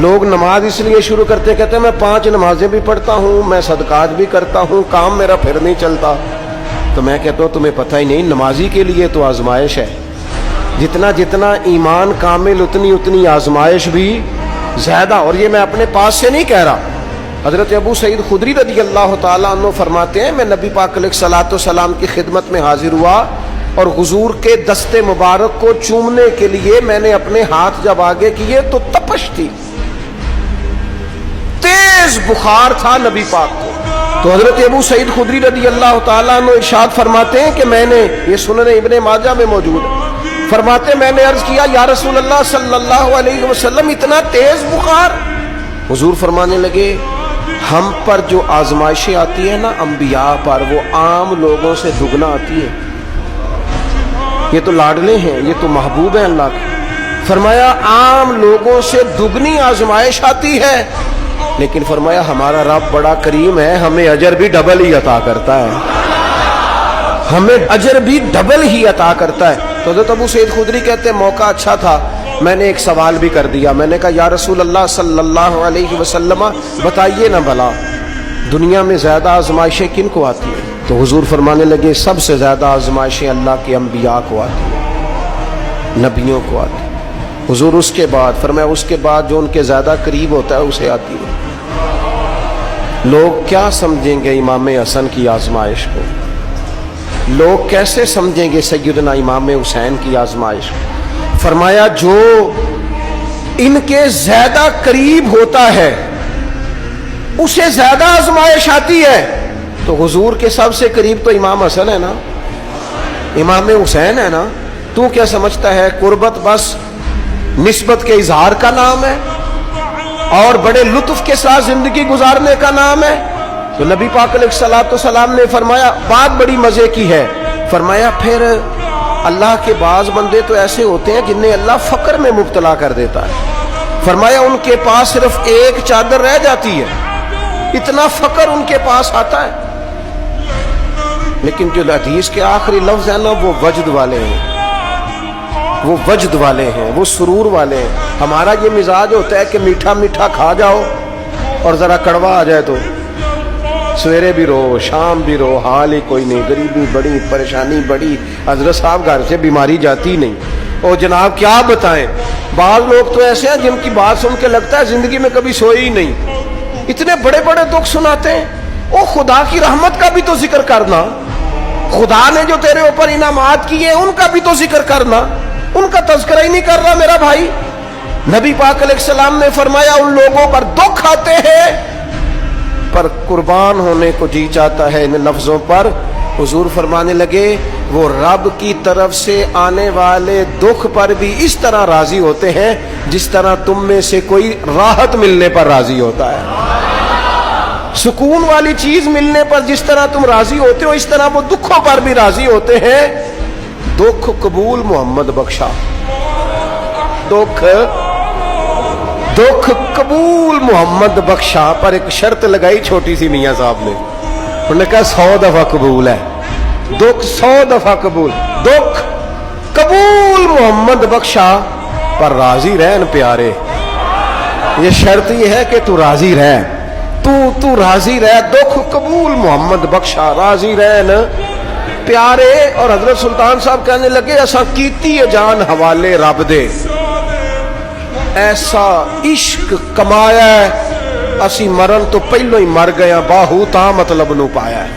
لوگ نماز اس لیے شروع کرتے کہتے ہیں میں 5 نمازیں بھی پڑھتا ہوں، میں صدقات بھی کرتا ہوں، کام میرا پھر نہیں چلتا. تو میں کہتا ہوں تمہیں پتہ ہی نہیں، نمازی کے لیے تو آزمائش ہے. جتنا جتنا ایمان کامل اتنی آزمائش بھی زیادہ. اور یہ میں اپنے پاس سے نہیں کہہ رہا. حضرت ابو سعید خدری رضی اللہ تعالیٰ عنہ فرماتے ہیں میں نبی پاک علیہ الصلوۃ والسلام کی خدمت میں حاضر ہوا اور حضور کے دست مبارک کو چومنے کے لیے میں نے اپنے ہاتھ جب آگے کیے تو تپش تھی، تیز بخار تھا نبی پاک کو. تو حضرت ابو سعید خدری رضی اللہ تعالیٰ عنہ ارشاد فرماتے ہیں کہ میں نے، یہ سنن ابن ماجہ میں موجود ہے، فرماتے میں نے عرض کیا یا رسول اللہ صلی اللہ علیہ وسلم اتنا تیز بخار؟ حضور فرمانے لگے ہم پر جو آزمائشیں آتی ہیں نا انبیاء پر، وہ عام لوگوں سے دگنا آتی ہے. یہ تو لاڈلے ہیں، یہ تو محبوب ہیں اللہ کے. فرمایا عام لوگوں سے دگنی آزمائش آتی ہے، لیکن فرمایا ہمارا رب بڑا کریم ہے، ہمیں اجر بھی ڈبل ہی عطا کرتا ہے، ہمیں اجر بھی ڈبل ہی عطا کرتا ہے. تو حضرت ابو سعید خدری کہتے ہیں موقع اچھا تھا، میں نے ایک سوال بھی کر دیا. میں نے کہا یا رسول اللہ صلی اللہ علیہ وسلم بتائیے نا بھلا دنیا میں زیادہ آزمائشیں کن کو آتی ہیں؟ تو حضور فرمانے لگے سب سے زیادہ آزمائشیں اللہ کے انبیاء کو آتی ہیں، نبیوں کو آتی ہیں. حضور اس کے بعد فرمایا اس کے بعد جو ان کے زیادہ قریب ہوتا ہے اسے آتی ہے. لوگ کیا سمجھیں گے امام حسن کی آزمائش کو؟ لوگ کیسے سمجھیں گے سیدنا امام حسین کی آزمائش کو؟ فرمایا جو ان کے زیادہ قریب ہوتا ہے اسے زیادہ آزمائش آتی ہے. تو حضور کے سب سے قریب تو امام حسن ہے نا، امام حسین ہے نا. تو کیا سمجھتا ہے قربت بس نسبت کے اظہار کا نام ہے اور بڑے لطف کے ساتھ زندگی گزارنے کا نام ہے؟ تو نبی پاک علیہ الصلوۃ والسلام نے فرمایا بات بڑی مزے کی ہے. فرمایا پھر اللہ کے بعض بندے تو ایسے ہوتے ہیں جنہیں اللہ فقر میں مبتلا کر دیتا ہے. فرمایا ان کے پاس صرف ایک چادر رہ جاتی ہے، اتنا فقر ان کے پاس آتا ہے. لیکن جو حدیث کے آخری لفظ ہیں نا وہ وجد والے ہیں، وہ وجد والے ہیں، وہ سرور والے ہیں. ہمارا یہ مزاج ہوتا ہے کہ میٹھا میٹھا کھا جاؤ اور ذرا کڑوا آ جائے تو سویرے بھی رو شام بھی رو، حال ہی کوئی نہیں، غریبی بڑی، پریشانی بڑی، حضرت صاحب گھر سے بیماری جاتی نہیں. اور جناب کیا بتائیں، بعض لوگ تو ایسے ہیں جن کی بات سن کے لگتا ہے زندگی میں کبھی سوئے ہی نہیں، اتنے بڑے بڑے دکھ سناتے ہیں. او خدا کی رحمت کا بھی تو ذکر کرنا، خدا نے جو تیرے اوپر انعامات کیے ان کا بھی تو ذکر کرنا. ان کا تذکرہ ہی نہیں کر رہا میرا بھائی. نبی پاک علیہ السلام نے فرمایا ان لوگوں پر دکھ آتے ہیں پر قربان ہونے کو جی چاہتا ہے ان لفظوں پر. حضور فرمانے لگے وہ رب کی طرف سے آنے والے دکھ پر بھی اس طرح راضی ہوتے ہیں جس طرح تم میں سے کوئی راحت ملنے پر راضی ہوتا ہے. سکون والی چیز ملنے پر جس طرح تم راضی ہوتے ہو اس طرح وہ دکھوں پر بھی راضی ہوتے ہیں. دکھ قبول محمد بخشا، دکھ قبول محمد بخشا، پر ایک شرط لگائی چھوٹی سی میاں صاحب نے. انہوں نے کہا 100 دفعہ قبول ہے، دکھ 100 دفعہ قبول، دکھ قبول محمد بخشا پر راضی رہن پیارے. یہ شرط یہ ہے کہ تو راضی رہ، تو راضی رہ، دکھ قبول محمد بخشا، راضی رہن پیارے. اور حضرت سلطان صاحب کہنے لگے ایسا کیتی ہے جان حوالے رب دے، ایسا عشق کمایا ہے اسی مرن تو پہلو ہی مر گیا، باہو تا مطلب نو پایا ہے.